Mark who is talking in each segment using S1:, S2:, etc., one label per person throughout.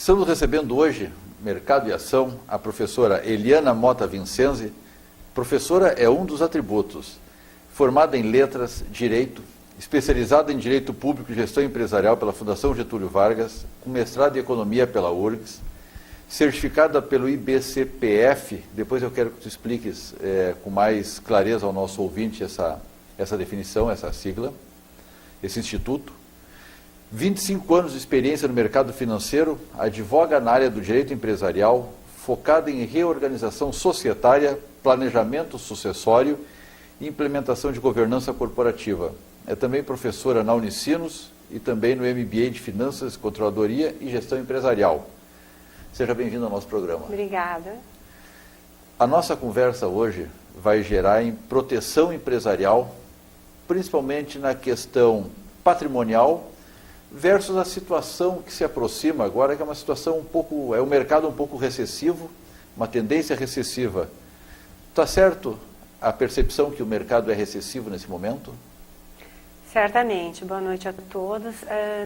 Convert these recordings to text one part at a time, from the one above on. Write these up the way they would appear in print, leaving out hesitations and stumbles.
S1: Estamos recebendo hoje, Mercado e Ação, a professora Eliana Mota Vincenzi. Professora é um dos atributos. Formada em Letras, Direito, especializada em Direito Público e Gestão Empresarial pela Fundação Getúlio Vargas, com mestrado em Economia pela URGS, certificada pelo IBCPF, depois eu quero que tu expliques com mais clareza ao nosso ouvinte essa definição, essa sigla, esse instituto. 25 anos de experiência no mercado financeiro, advoga na área do direito empresarial, focada em reorganização societária, planejamento sucessório e implementação de governança corporativa. É também professora na Unicinos e também no MBA de Finanças, Controladoria e Gestão Empresarial. Seja bem-vindo ao nosso programa.
S2: Obrigada.
S1: A nossa conversa hoje vai gerar em proteção empresarial, principalmente na questão patrimonial, versus a situação que se aproxima agora, que é uma situação um mercado um pouco recessivo, uma tendência recessiva. Está certo a percepção que o mercado é recessivo nesse momento?
S2: Certamente. Boa noite a todos.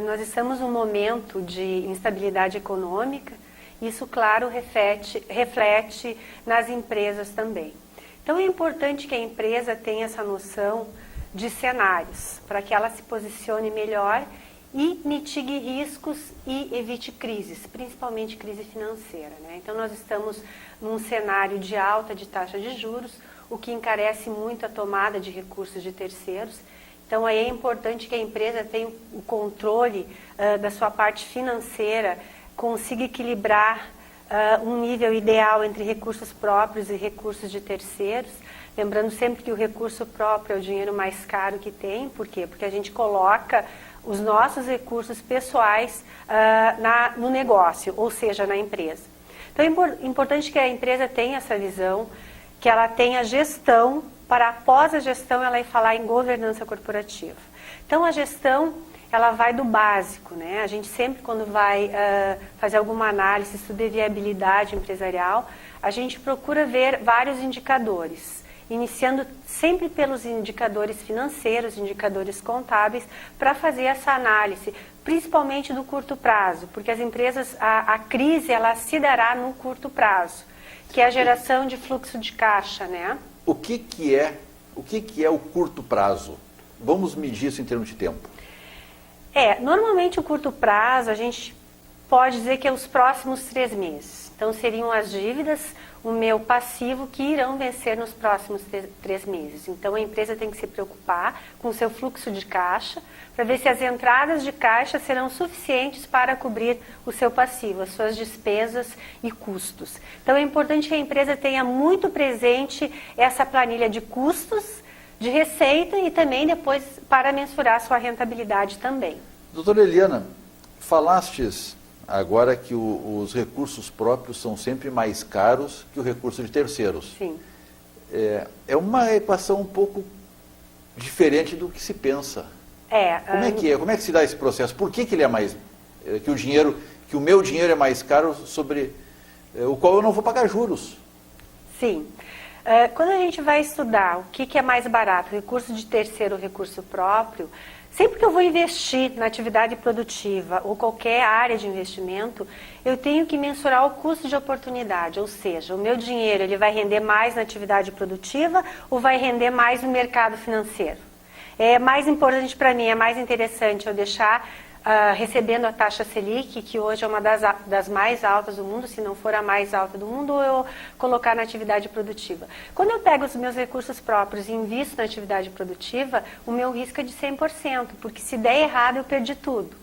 S2: Nós estamos num momento de instabilidade econômica. Isso, claro, reflete nas empresas também. Então, é importante que a empresa tenha essa noção de cenários, para que ela se posicione melhor e mitigue riscos e evite crises, principalmente crise financeira, né? Então, nós estamos num cenário de alta de taxa de juros, o que encarece muito a tomada de recursos de terceiros. Então, aí é importante que a empresa tenha o controle da sua parte financeira, consiga equilibrar um nível ideal entre recursos próprios e recursos de terceiros. Lembrando sempre que o recurso próprio é o dinheiro mais caro que tem. Por quê? Porque a gente coloca os nossos recursos pessoais no negócio, ou seja, na empresa. Então é importante que a empresa tenha essa visão, que ela tenha gestão, para após a gestão ela ir falar em governança corporativa. Então a gestão, ela vai do básico, né? A gente sempre, quando vai fazer alguma análise, estudo de viabilidade empresarial, a gente procura ver vários indicadores, iniciando sempre pelos indicadores financeiros, indicadores contábeis, para fazer essa análise, principalmente do curto prazo, porque as empresas, a crise, ela se dará no curto prazo, que é a geração de fluxo de caixa, né?
S1: O que é o curto prazo? Vamos medir isso em termos de tempo.
S2: Normalmente o curto prazo, a gente pode dizer que é os próximos 3 meses. Então, seriam as dívidas, o meu passivo, que irão vencer nos próximos 3 meses. Então, a empresa tem que se preocupar com o seu fluxo de caixa, para ver se as entradas de caixa serão suficientes para cobrir o seu passivo, as suas despesas e custos. Então, é importante que a empresa tenha muito presente essa planilha de custos, de receita e também depois para mensurar a sua rentabilidade também.
S1: Doutora Eliana, falastes agora que os recursos próprios são sempre mais caros que o recurso de terceiros.
S2: Sim.
S1: É uma equação um pouco diferente do que se pensa. Como é que é? Como é que se dá esse processo? Por que ele é mais... que o meu dinheiro é mais caro sobre o qual eu não vou pagar juros?
S2: Sim. Quando a gente vai estudar o que é mais barato, recurso de terceiro ou recurso próprio, sempre que eu vou investir na atividade produtiva ou qualquer área de investimento, eu tenho que mensurar o custo de oportunidade, ou seja, o meu dinheiro ele vai render mais na atividade produtiva ou vai render mais no mercado financeiro. É mais importante para mim, é mais interessante eu deixar recebendo a taxa Selic, que hoje é uma das mais altas do mundo, se não for a mais alta do mundo, ou eu colocar na atividade produtiva. Quando eu pego os meus recursos próprios e invisto na atividade produtiva, o meu risco é de 100%, porque se der errado, eu perdi tudo.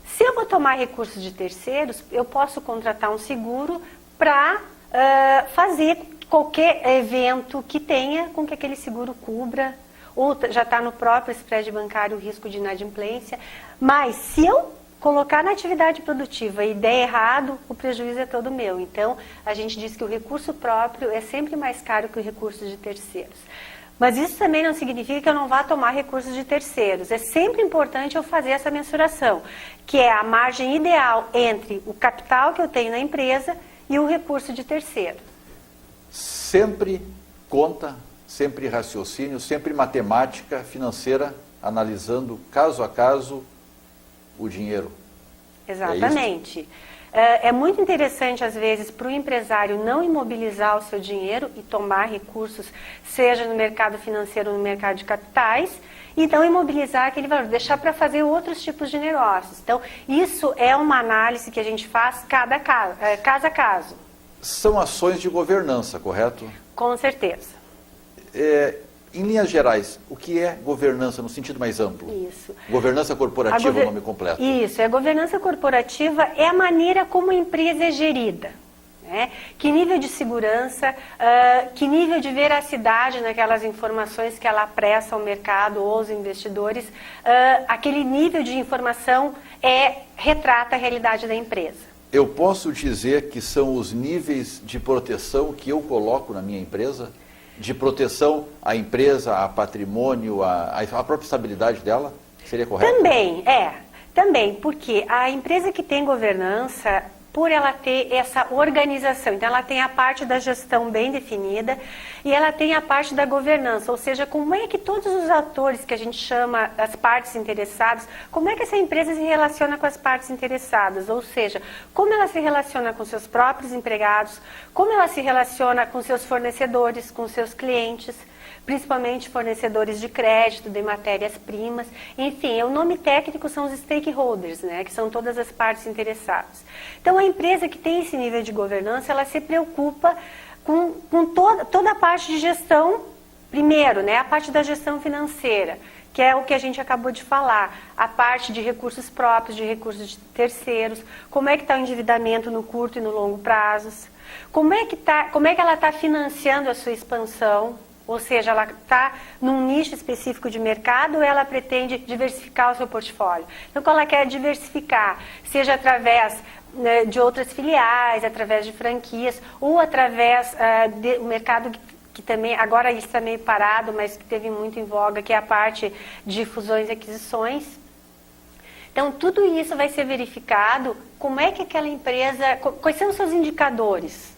S2: Se eu vou tomar recursos de terceiros, eu posso contratar um seguro para fazer qualquer evento que tenha com que aquele seguro cubra, ou já está no próprio spread bancário o risco de inadimplência. Mas se eu colocar na atividade produtiva e der errado, o prejuízo é todo meu. Então, a gente diz que o recurso próprio é sempre mais caro que o recurso de terceiros. Mas isso também não significa que eu não vá tomar recursos de terceiros. É sempre importante eu fazer essa mensuração, que é a margem ideal entre o capital que eu tenho na empresa e o recurso de terceiro.
S1: Sempre conta, sempre raciocínio, sempre matemática financeira, analisando caso a caso o dinheiro.
S2: Exatamente. É muito interessante, às vezes, para o empresário não imobilizar o seu dinheiro e tomar recursos, seja no mercado financeiro ou no mercado de capitais, então imobilizar aquele valor, deixar para fazer outros tipos de negócios. Então, isso é uma análise que a gente faz caso a caso.
S1: São ações de governança, correto?
S2: Com certeza.
S1: Em linhas gerais, o que é governança no sentido mais amplo?
S2: Isso.
S1: Governança corporativa é o nome completo.
S2: Isso, a governança corporativa é a maneira como a empresa é gerida. Né? Que nível de segurança, que nível de veracidade naquelas informações que ela presta ao mercado ou aos investidores, aquele nível de informação retrata a realidade da empresa.
S1: Eu posso dizer que são os níveis de proteção que eu coloco na minha empresa? De proteção à empresa, a patrimônio, a própria estabilidade dela? Seria correto?
S2: Também, porque a empresa que tem governança, por ela ter essa organização, então ela tem a parte da gestão bem definida e ela tem a parte da governança, ou seja, como é que todos os atores que a gente chama as partes interessadas, como é que essa empresa se relaciona com as partes interessadas, ou seja, como ela se relaciona com seus próprios empregados, como ela se relaciona com seus fornecedores, com seus clientes, principalmente fornecedores de crédito, de matérias-primas, enfim, o nome técnico são os stakeholders, né, que são todas as partes interessadas. Então, a empresa que tem esse nível de governança, ela se preocupa com toda a parte de gestão, primeiro, né, a parte da gestão financeira, que é o que a gente acabou de falar, a parte de recursos próprios, de recursos de terceiros, como é que está o endividamento no curto e no longo prazos, como é que ela está financiando a sua expansão, ou seja, ela está num nicho específico de mercado ou ela pretende diversificar o seu portfólio. Então, quando ela quer diversificar, seja através de outras filiais, através de franquias, ou através do mercado que também, agora isso está meio parado, mas que teve muito em voga, que é a parte de fusões e aquisições. Então, tudo isso vai ser verificado, como é que aquela empresa, quais são os seus indicadores?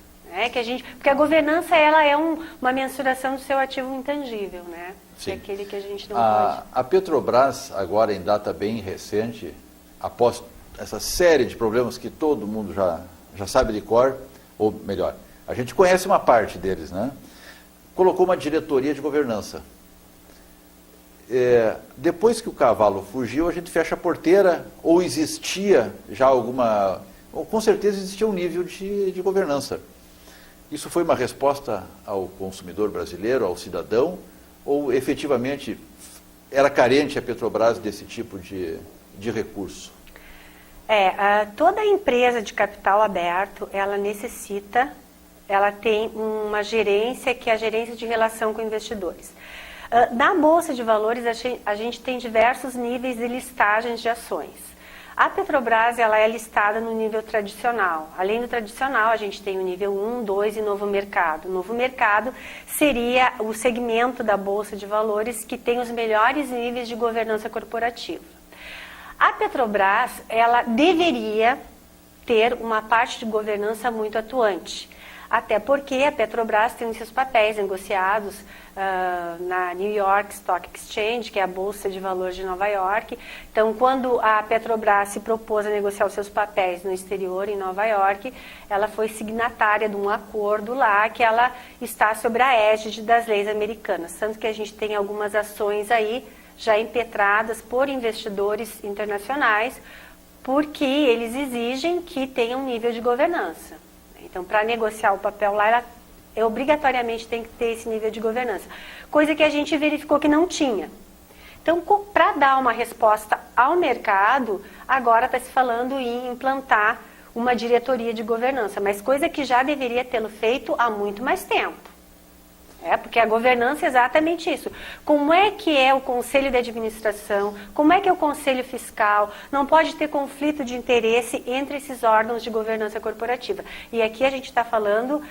S2: Porque a governança ela é uma mensuração do seu ativo intangível, né?
S1: Sim.
S2: É aquele que a gente não pode.
S1: A Petrobras, agora em data bem recente, após essa série de problemas que todo mundo já sabe de cor, ou melhor, a gente conhece uma parte deles, né? Colocou uma diretoria de governança. Depois que o cavalo fugiu, a gente fecha a porteira, ou existia já alguma... Ou com certeza existia um nível de governança. Isso foi uma resposta ao consumidor brasileiro, ao cidadão, ou efetivamente era carente a Petrobras desse tipo de recurso?
S2: Toda empresa de capital aberto, ela tem uma gerência que é a gerência de relação com investidores. Na Bolsa de Valores, a gente tem diversos níveis de listagens de ações. A Petrobras ela é listada no nível tradicional. Além do tradicional, a gente tem o nível 1, 2 e novo mercado. O novo mercado seria o segmento da Bolsa de Valores que tem os melhores níveis de governança corporativa. A Petrobras ela deveria ter uma parte de governança muito atuante. Até porque a Petrobras tem os seus papéis negociados na New York Stock Exchange, que é a Bolsa de Valores de Nova York. Então, quando a Petrobras se propôs a negociar os seus papéis no exterior, em Nova York, ela foi signatária de um acordo lá que ela está sobre a égide das leis americanas. Tanto que a gente tem algumas ações aí já impetradas por investidores internacionais, porque eles exigem que tenha um nível de governança. Então, para negociar o papel lá, ela obrigatoriamente tem que ter esse nível de governança. Coisa que a gente verificou que não tinha. Então, para dar uma resposta ao mercado, agora está se falando em implantar uma diretoria de governança, mas coisa que já deveria tê-lo feito há muito mais tempo. Porque a governança é exatamente isso. Como é que é o conselho de administração? Como é que é o conselho fiscal? Não pode ter conflito de interesse entre esses órgãos de governança corporativa. E aqui a gente está falando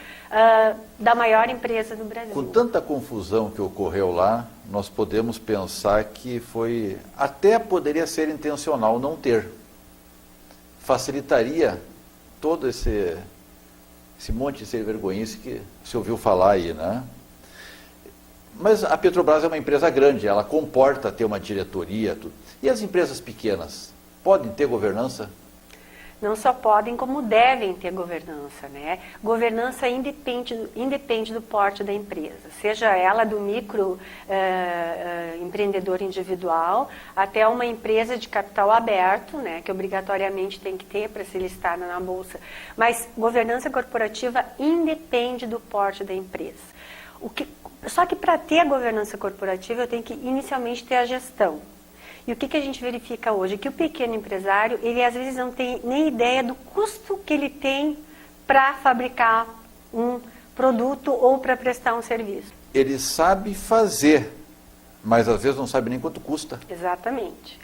S2: da maior empresa do Brasil.
S1: Com tanta confusão que ocorreu lá, nós podemos pensar que até poderia ser intencional não ter. Facilitaria todo esse monte de sem vergonhice que se ouviu falar aí, né? Mas a Petrobras é uma empresa grande, ela comporta ter uma diretoria. Tudo. E as empresas pequenas podem ter governança?
S2: não só podem, como devem ter governança, né? Governança independe do porte da empresa, seja ela do micro empreendedor individual até uma empresa de capital aberto, né? Que obrigatoriamente tem que ter para ser listada na bolsa. Mas governança corporativa independe do porte da empresa. Só que para ter a governança corporativa eu tenho que inicialmente ter a gestão. E o que a gente verifica hoje? Que o pequeno empresário, ele às vezes não tem nem ideia do custo que ele tem para fabricar um produto ou para prestar um serviço.
S1: Ele sabe fazer, mas às vezes não sabe nem quanto custa.
S2: Exatamente.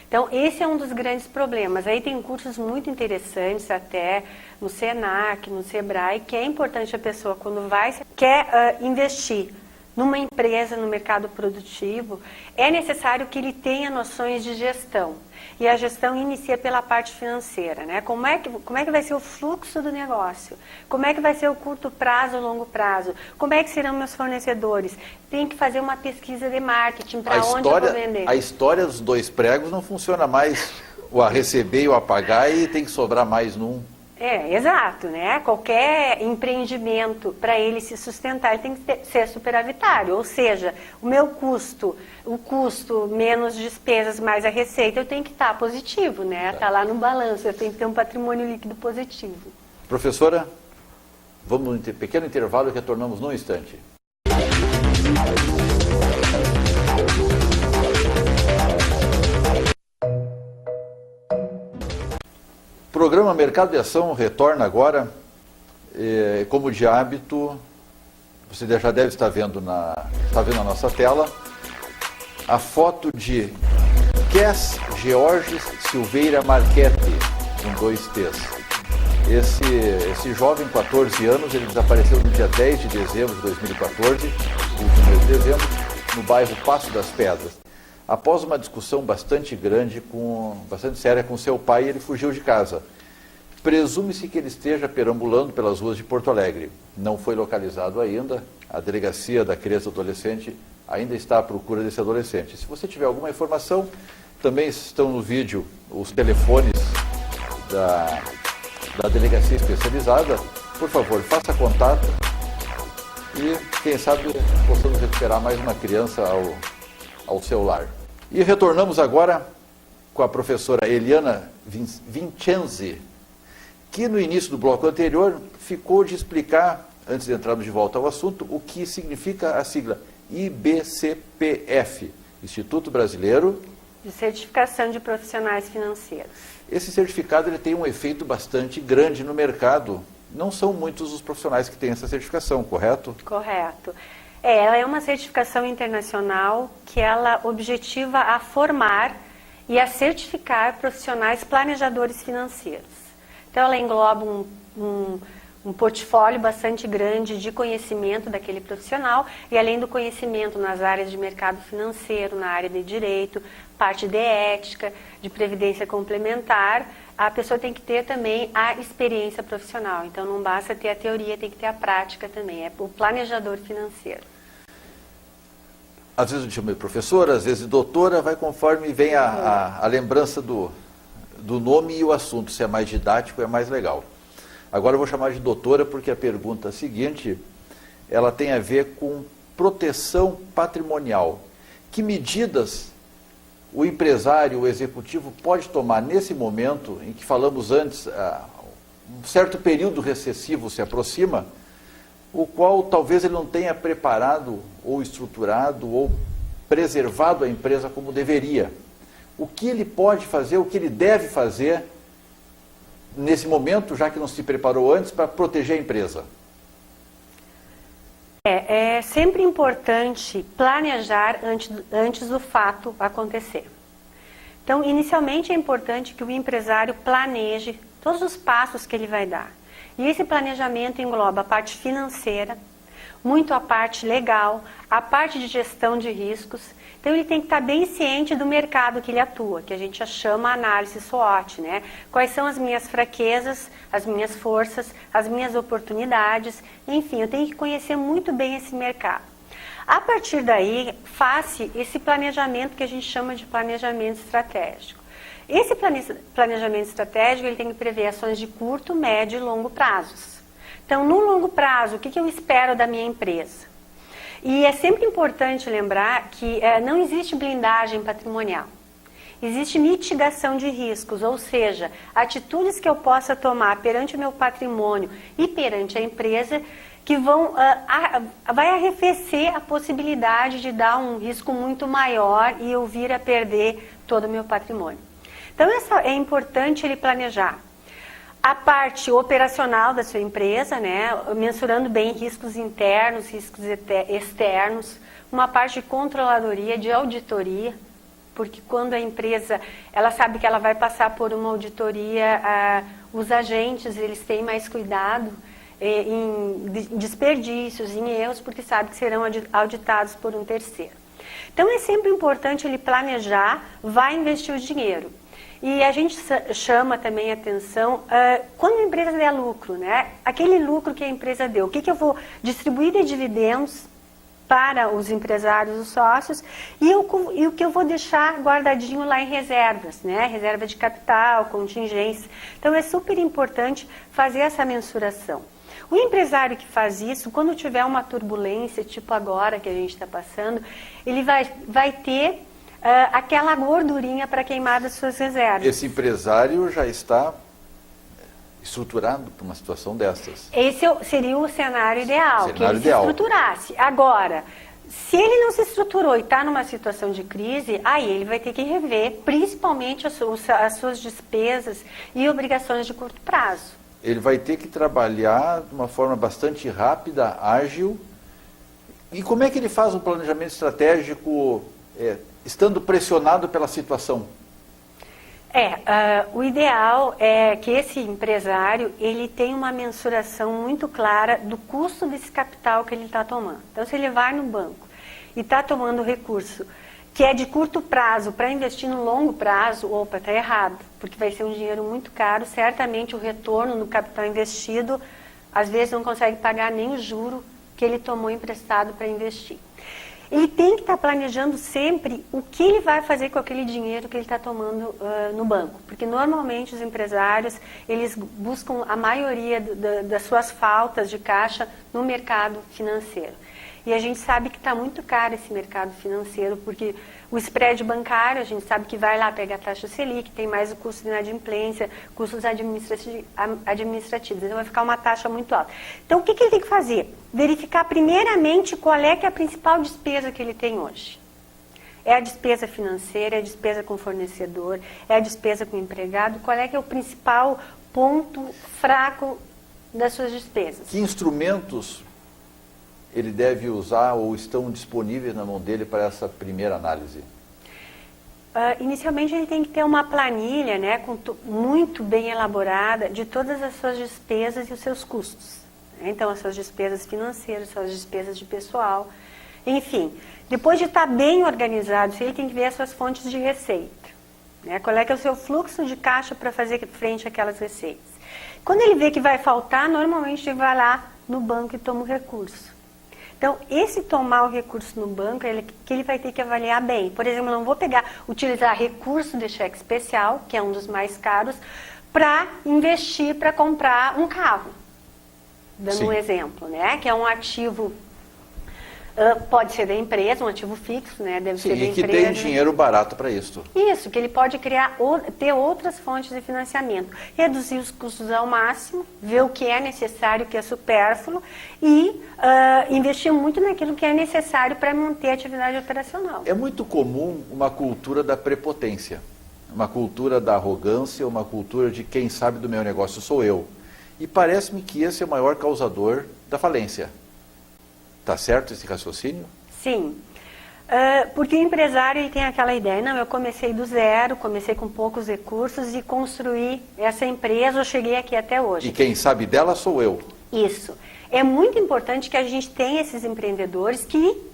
S2: Então, esse é um dos grandes problemas. Aí tem cursos muito interessantes até no Senac, no Sebrae, que é importante a pessoa, quando quer investir numa empresa, no mercado produtivo, é necessário que ele tenha noções de gestão. E a gestão inicia pela parte financeira, né? Como é que vai ser o fluxo do negócio? Como é que vai ser o curto prazo, o longo prazo? Como é que serão meus fornecedores? Tem que fazer uma pesquisa de marketing para onde eu vou vender.
S1: A história dos dois pregos não funciona mais o a receber e o a pagar e tem que sobrar mais num.
S2: Exato, né? Qualquer empreendimento, para ele se sustentar, ele tem que ser superavitário, ou seja, o custo menos despesas mais a receita, eu tenho que estar positivo, né? Tá lá no balanço, eu tenho que ter um patrimônio líquido positivo.
S1: Professora, vamos num pequeno intervalo e retornamos num instante. O programa Mercado de Ação retorna agora, como de hábito, você já deve estar vendo na nossa tela, a foto de Kes Georges Silveira Marchetti, com 2 T's. Esse jovem, 14 anos, ele desapareceu no dia 10 de dezembro de 2014, último mês de dezembro, no bairro Passo das Pedras. Após uma discussão bastante séria com seu pai, ele fugiu de casa. Presume-se que ele esteja perambulando pelas ruas de Porto Alegre. Não foi localizado ainda. A delegacia da criança e adolescente ainda está à procura desse adolescente. Se você tiver alguma informação, também estão no vídeo os telefones da delegacia especializada. Por favor, faça contato e, quem sabe, possamos recuperar mais uma criança ao seu lar. E retornamos agora com a professora Eliana Vincenzi, que no início do bloco anterior ficou de explicar, antes de entrarmos de volta ao assunto, o que significa a sigla IBCPF, Instituto Brasileiro
S2: de Certificação de Profissionais Financeiros. Esse
S1: certificado ele tem um efeito bastante grande no mercado. Não são muitos os profissionais que têm essa certificação, correto?
S2: Correto. Ela é uma certificação internacional que ela objetiva a formar e a certificar profissionais planejadores financeiros. Então, ela engloba um portfólio bastante grande de conhecimento daquele profissional e, além do conhecimento nas áreas de mercado financeiro, na área de direito, parte de ética, de previdência complementar, a pessoa tem que ter também a experiência profissional. Então, não basta ter a teoria, tem que ter a prática também. É o planejador financeiro.
S1: Às vezes eu chamo de professora, às vezes de doutora, vai conforme vem a lembrança do nome e o assunto, se é mais didático, é mais legal. Agora eu vou chamar de doutora porque a pergunta seguinte, ela tem a ver com proteção patrimonial. Que medidas o empresário, o executivo pode tomar nesse momento em que falamos antes, um certo período recessivo se aproxima, o qual talvez ele não tenha preparado ou estruturado ou preservado a empresa como deveria. O que ele pode fazer, o que ele deve fazer nesse momento, já que não se preparou antes, para proteger a empresa?
S2: É sempre importante planejar antes do fato acontecer. Então, inicialmente é importante que o empresário planeje todos os passos que ele vai dar. E esse planejamento engloba a parte financeira, muito a parte legal, a parte de gestão de riscos. Então, ele tem que estar bem ciente do mercado que ele atua, que a gente chama análise SWOT, né? Quais são as minhas fraquezas, as minhas forças, as minhas oportunidades, enfim, eu tenho que conhecer muito bem esse mercado. A partir daí, faça esse planejamento que a gente chama de planejamento estratégico. Esse planejamento estratégico ele tem que prever ações de curto, médio e longo prazos. Então, no longo prazo, o que eu espero da minha empresa? E é sempre importante lembrar que não existe blindagem patrimonial. Existe mitigação de riscos, ou seja, atitudes que eu possa tomar perante o meu patrimônio e perante a empresa que vai arrefecer a possibilidade de dar um risco muito maior e eu vir a perder todo o meu patrimônio. Então, é importante ele planejar a parte operacional da sua empresa, né, mensurando bem riscos internos, riscos externos, uma parte de controladoria, de auditoria, porque quando a empresa ela sabe que ela vai passar por uma auditoria, os agentes eles têm mais cuidado em desperdícios, em erros, porque sabe que serão auditados por um terceiro. Então é sempre importante ele planejar, vai investir o dinheiro. E a gente chama também atenção quando a empresa der lucro, né? Aquele lucro que a empresa deu, o que eu vou distribuir de dividendos para os empresários, os sócios, e o que eu vou deixar guardadinho lá em reservas, né? Reserva de capital, contingência. Então é super importante fazer essa mensuração. O empresário que faz isso, quando tiver uma turbulência, tipo agora que a gente está passando, ele vai ter aquela gordurinha para queimar das suas reservas.
S1: Esse empresário já está estruturado para uma situação dessas.
S2: Esse seria o cenário ideal, que ele
S1: ideal.
S2: se estruturasse. Agora, se ele não se estruturou e está numa situação de crise, aí ele vai ter que rever, principalmente as suas despesas e obrigações de curto prazo.
S1: Ele vai ter que trabalhar de uma forma bastante rápida, ágil. E como é que ele faz um planejamento estratégico estando pressionado pela situação?
S2: O ideal é que esse empresário ele tenha uma mensuração muito clara do custo desse capital que ele está tomando. Então, se ele vai no banco e está tomando recurso que é de curto prazo para investir no longo prazo, opa, está errado, porque vai ser um dinheiro muito caro, certamente o retorno no capital investido, às vezes não consegue pagar nem o juro que ele tomou emprestado para investir. Ele tem que estar planejando sempre o que ele vai fazer com aquele dinheiro que ele está tomando no banco. Porque normalmente os empresários, eles buscam a maioria das suas faltas de caixa no mercado financeiro. E a gente sabe que está muito caro esse mercado financeiro, porque o spread bancário, a gente sabe que vai lá pegar a taxa Selic, tem mais o custo de inadimplência, custos administrativos. Então vai ficar uma taxa muito alta. Então o que ele tem que fazer? Verificar primeiramente qual é que é a principal despesa que ele tem hoje. É a despesa financeira, é a despesa com fornecedor, é a despesa com empregado, qual é que é o principal ponto fraco das suas despesas.
S1: Que instrumentos ele deve usar ou estão disponíveis na mão dele para essa primeira análise?
S2: Inicialmente ele tem que ter uma planilha, né, muito bem elaborada de todas as suas despesas e os seus custos. Então, as suas despesas financeiras, suas despesas de pessoal, enfim. Depois de estar bem organizado, ele tem que ver as suas fontes de receita. Né? Qual é que é o seu fluxo de caixa para fazer frente àquelas receitas. Quando ele vê que vai faltar, normalmente ele vai lá no banco e toma o recurso. Então, esse tomar o recurso no banco, que ele vai ter que avaliar bem. Por exemplo, eu não vou utilizar recurso de cheque especial, que é um dos mais caros, para investir, para comprar um carro. Dando um exemplo, né? Que é um ativo, pode ser da empresa, um ativo fixo, né? Deve ser da empresa.
S1: E que tem dinheiro barato para isso.
S2: Isso, que ele pode ter outras fontes de financiamento. Reduzir os custos ao máximo, ver o que é necessário, o que é supérfluo e investir muito naquilo que é necessário para manter a atividade operacional.
S1: É muito comum uma cultura da prepotência, uma cultura da arrogância, uma cultura de quem sabe do meu negócio sou eu. E parece-me que esse é o maior causador da falência. Está certo esse raciocínio?
S2: Sim. Porque o empresário ele tem aquela ideia, não, eu comecei do zero, comecei com poucos recursos e construí essa empresa, eu cheguei aqui até hoje.
S1: E quem sabe dela sou eu.
S2: Isso. É muito importante que a gente tenha esses empreendedores que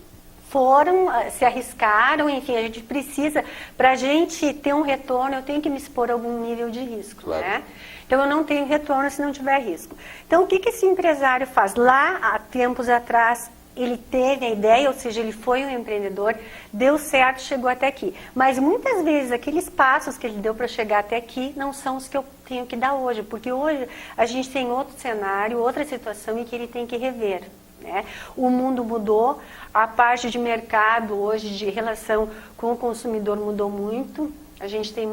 S2: se arriscaram, enfim, a gente precisa, para a gente ter um retorno, eu tenho que me expor a algum nível de risco,
S1: claro.
S2: Né? Então, eu não tenho retorno se não tiver risco. Então, o que esse empresário faz? Lá, há tempos atrás, ele teve a ideia, ou seja, ele foi um empreendedor, deu certo, chegou até aqui. Mas muitas vezes aqueles passos que ele deu para chegar até aqui não são os que eu tenho que dar hoje, porque hoje a gente tem outro cenário, outra situação em que ele tem que rever, né? O mundo mudou, a parte de mercado hoje, de relação com o consumidor mudou muito. A gente tem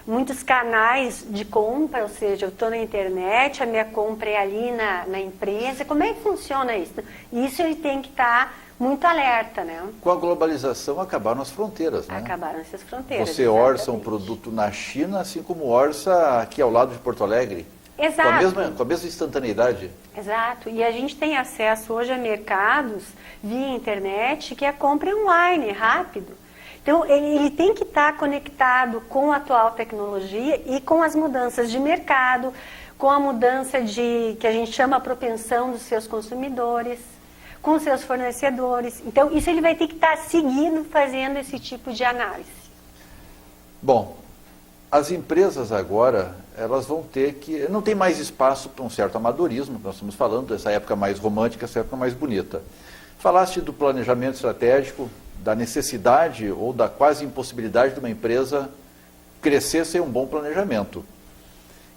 S2: muitos canais de compra, ou seja, eu estou na internet, a minha compra é ali na empresa. Como é que funciona isso? Isso ele tem que estar muito alerta, né?
S1: Com a globalização acabaram as fronteiras, né?
S2: Acabaram essas fronteiras.
S1: Você orça um produto na China, assim como orça aqui ao lado de Porto Alegre.
S2: Exato.
S1: Com a mesma instantaneidade.
S2: Exato. E a gente tem acesso hoje a mercados via internet que a compra é online, rápido. Então, ele tem que estar conectado com a atual tecnologia e com as mudanças de mercado, com a mudança que a gente chama a propensão dos seus consumidores, com os seus fornecedores. Então, isso ele vai ter que estar seguindo, fazendo esse tipo de análise.
S1: Bom, as empresas agora, elas vão ter que... Não tem mais espaço para um certo amadorismo, que nós estamos falando, dessa época mais romântica, essa época mais bonita. Falaste do planejamento estratégico, da necessidade ou da quase impossibilidade de uma empresa crescer sem um bom planejamento.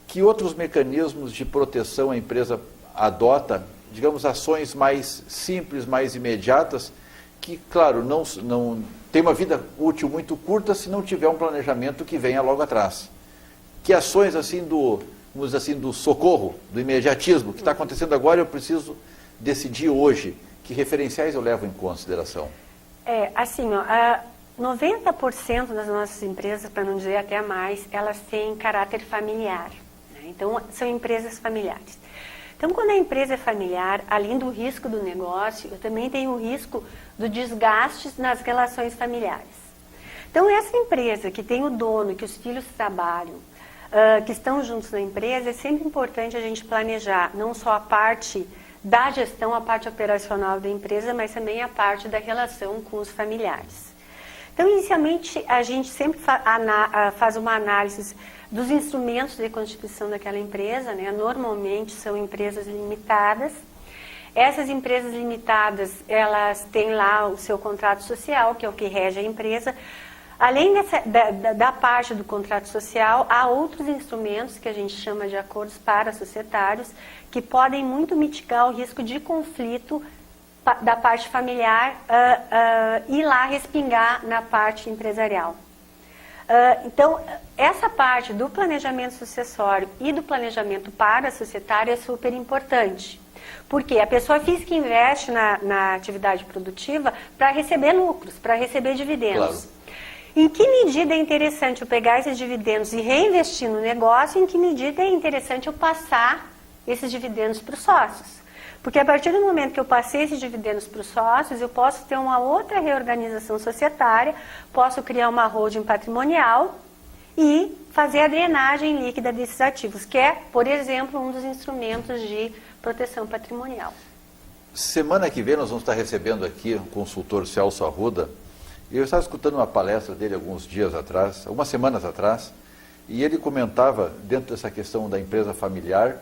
S1: Que outros mecanismos de proteção a empresa adota, digamos, ações mais simples, mais imediatas, que, claro, não tem uma vida útil muito curta se não tiver um planejamento que venha logo atrás. Que ações assim vamos dizer assim, do socorro, do imediatismo, que está acontecendo agora, eu preciso decidir hoje. Que referenciais eu levo em consideração?
S2: Assim, 90% das nossas empresas, para não dizer até mais, elas têm caráter familiar, né? Então, são empresas familiares. Então, quando a empresa é familiar, além do risco do negócio, eu também tenho o risco do desgaste nas relações familiares. Então, essa empresa que tem o dono, que os filhos trabalham, que estão juntos na empresa, é sempre importante a gente planejar não só a parte da gestão, a parte operacional da empresa, mas também a parte da relação com os familiares. Então, inicialmente, a gente sempre faz uma análise dos instrumentos de constituição daquela empresa, né? Normalmente são empresas limitadas. Essas empresas limitadas, elas têm lá o seu contrato social, que é o que rege a empresa. Além da parte do contrato social, há outros instrumentos que a gente chama de acordos parasocietários, que podem muito mitigar o risco de conflito da parte familiar e lá respingar na parte empresarial. Então, essa parte do planejamento sucessório e do planejamento parasocietário é super importante. Porque a pessoa física investe na atividade produtiva para receber lucros, para receber dividendos.
S1: Claro.
S2: Em que medida é interessante eu pegar esses dividendos e reinvestir no negócio? Em que medida é interessante eu passar esses dividendos para os sócios? Porque a partir do momento que eu passei esses dividendos para os sócios, eu posso ter uma outra reorganização societária, posso criar uma holding patrimonial e fazer a drenagem líquida desses ativos, que é, por exemplo, um dos instrumentos de proteção patrimonial.
S1: Semana que vem nós vamos estar recebendo aqui o consultor Celso Arruda. Eu estava escutando uma palestra dele algumas semanas atrás, e ele comentava, dentro dessa questão da empresa familiar,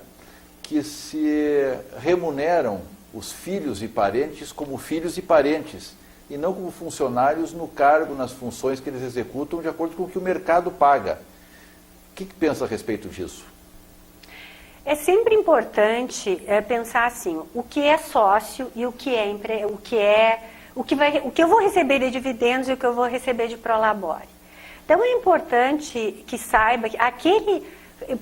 S1: que se remuneram os filhos e parentes como filhos e parentes, e não como funcionários no cargo, nas funções que eles executam, de acordo com o que o mercado paga. O que pensa a respeito disso?
S2: É sempre importante pensar assim, o que é sócio e o que eu vou receber de dividendos e o que eu vou receber de prolabore. Então é importante que saiba que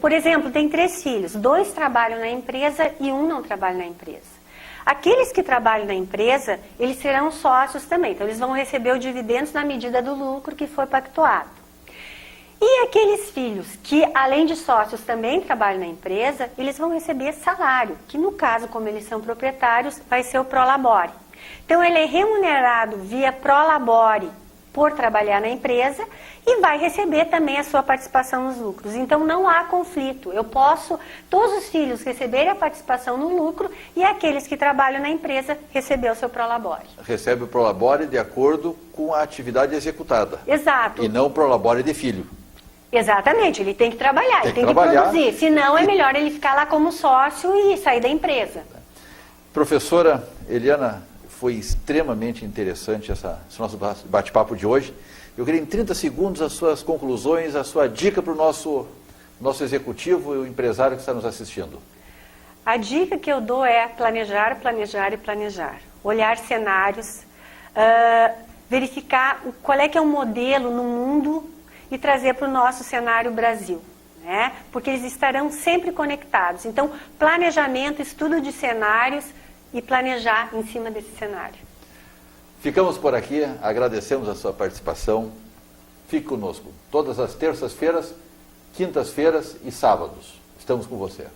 S2: por exemplo, tem 3 filhos, 2 trabalham na empresa e 1 não trabalha na empresa. Aqueles que trabalham na empresa, eles serão sócios também, então eles vão receber os dividendos na medida do lucro que foi pactuado. E aqueles filhos que, além de sócios, também trabalham na empresa, eles vão receber salário, que no caso, como eles são proprietários, vai ser o prolabore. Então, ele é remunerado via prolabore por trabalhar na empresa e vai receber também a sua participação nos lucros. Então, não há conflito. Eu posso, todos os filhos receberem a participação no lucro e aqueles que trabalham na empresa receber o seu prolabore.
S1: Recebe o prolabore de acordo com a atividade executada.
S2: Exato.
S1: E não o prolabore de filho.
S2: Exatamente, ele tem que trabalhar, ele tem que produzir. Senão é melhor ele ficar lá como sócio e sair da empresa.
S1: Professora Eliana, foi extremamente interessante esse nosso bate-papo de hoje. Eu queria em 30 segundos as suas conclusões, a sua dica para o nosso executivo e o empresário que está nos assistindo.
S2: A dica que eu dou é planejar, planejar e planejar. Olhar cenários, verificar qual é que é o modelo no mundo e trazer para o nosso cenário Brasil, né? Porque eles estarão sempre conectados. Então, planejamento, estudo de cenários e planejar em cima desse cenário.
S1: Ficamos por aqui, agradecemos a sua participação. Fique conosco. Todas as terças-feiras, quintas-feiras e sábados. Estamos com você.